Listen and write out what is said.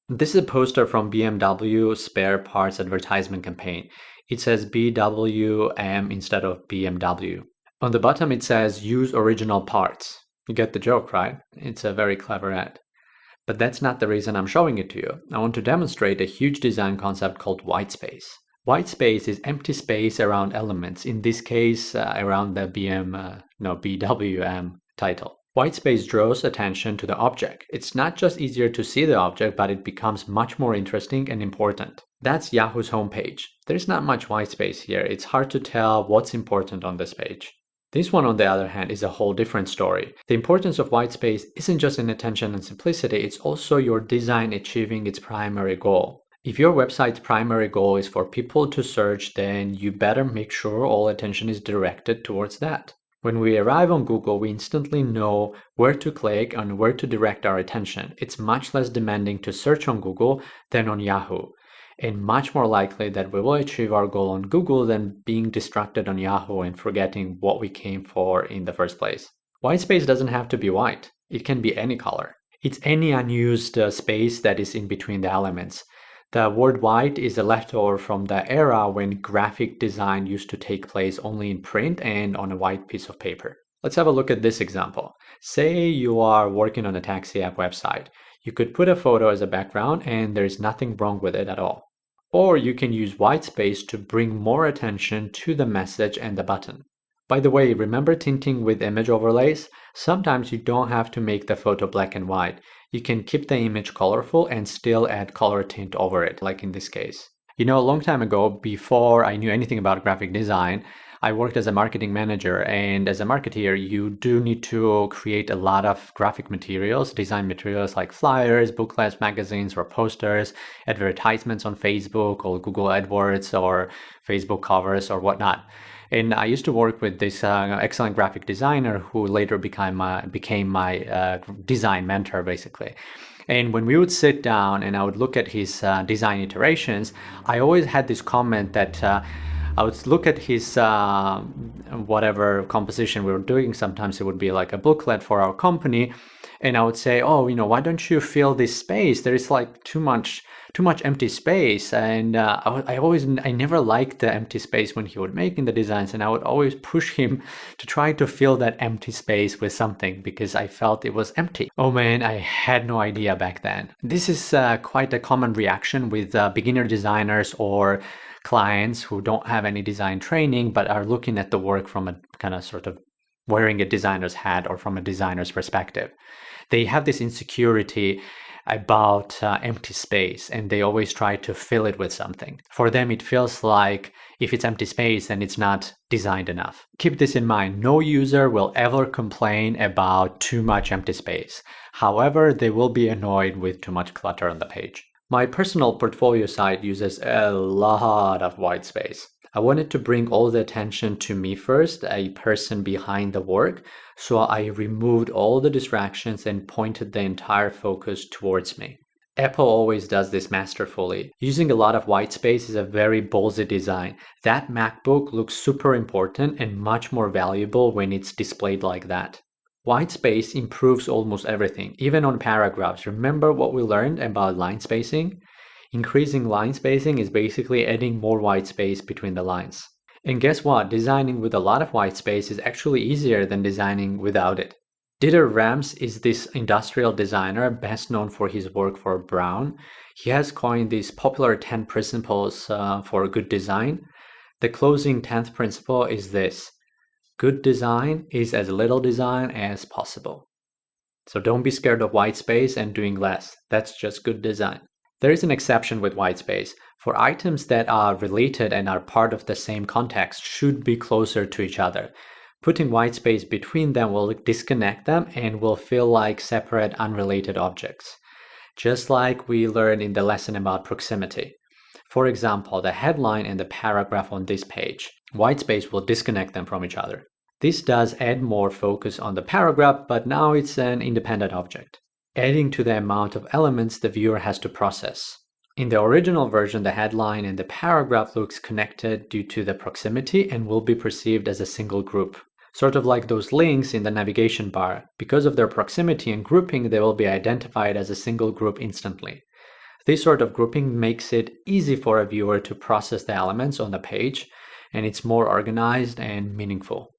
This is a poster from BMW spare parts advertisement campaign. It says BWM instead of BMW. On the bottom it says use original parts. You get the joke, right? It's a very clever ad. But that's not the reason I'm showing it to you. I want to demonstrate a huge design concept called white space. White space is empty space around elements, in this case around the BWM title. White space draws attention to the object. It's not just easier to see the object, but it becomes much more interesting and important. That's Yahoo's homepage. There's not much white space here. It's hard to tell what's important on this page. This one, on the other hand, is a whole different story. The importance of white space isn't just in attention and simplicity, it's also your design achieving its primary goal. If your website's primary goal is for people to search, then you better make sure all attention is directed towards that. When we arrive on Google, we instantly know where to click and where to direct our attention. It's much less demanding to search on Google than on Yahoo, and much more likely that we will achieve our goal on Google than being distracted on Yahoo and forgetting what we came for in the first place. White space doesn't have to be white. It can be any color. It's any unused space that is in between the elements. The word white is a leftover from the era when graphic design used to take place only in print and on a white piece of paper. Let's have a look at this example. Say you are working on a taxi app website. You could put a photo as a background and there's nothing wrong with it at all. Or you can use white space to bring more attention to the message and the button. By the way, remember tinting with image overlays? Sometimes you don't have to make the photo black and white. You can keep the image colorful and still add color tint over it, like in this case. You know, a long time ago, before I knew anything about graphic design, I worked as a marketing manager, and as a marketeer, you do need to create a lot of graphic materials, design materials like flyers, booklets, magazines, or posters, advertisements on Facebook or Google AdWords or Facebook covers or whatnot. And I used to work with this excellent graphic designer who later became my design mentor, basically. And when we would sit down and I would look at his design iterations, I always had this comment that I would look at his whatever composition we were doing. Sometimes it would be like a booklet for our company. And I would say, oh, why don't you fill this space? There is like too much empty space. And I never liked the empty space when he would make in the designs. And I would always push him to try to fill that empty space with something because I felt it was empty. Oh man, I had no idea back then. This is quite a common reaction with beginner designers or clients who don't have any design training but are looking at the work from a kind of sort of wearing a designer's hat or from a designer's perspective. They have this insecurity about empty space and they always try to fill it with something. For them, it feels like if it's empty space, then it's not designed enough. Keep this in mind. No user will ever complain about too much empty space. However, they will be annoyed with too much clutter on the page. My personal portfolio site uses a lot of white space. I wanted to bring all the attention to me first, a person behind the work, so I removed all the distractions and pointed the entire focus towards me. Apple always does this masterfully. Using a lot of white space is a very ballsy design. That MacBook looks super important and much more valuable when it's displayed like that. White space improves almost everything, even on paragraphs. Remember what we learned about line spacing? Increasing line spacing is basically adding more white space between the lines. And guess what? Designing with a lot of white space is actually easier than designing without it. Dieter Rams is this industrial designer best known for his work for Brown. He has coined these popular 10 principles for good design. The closing 10th principle is this: good design is as little design as possible. So don't be scared of white space and doing less. That's just good design. There is an exception with white space. For items that are related and are part of the same context should be closer to each other. Putting white space between them will disconnect them and will feel like separate, unrelated objects. Just like we learned in the lesson about proximity. For example, the headline and the paragraph on this page. White space will disconnect them from each other. This does add more focus on the paragraph, but now it's an independent object, adding to the amount of elements the viewer has to process. In the original version, the headline and the paragraph looks connected due to the proximity and will be perceived as a single group. Sort of like those links in the navigation bar. Because of their proximity and grouping, they will be identified as a single group instantly. This sort of grouping makes it easy for a viewer to process the elements on the page, and it's more organized and meaningful.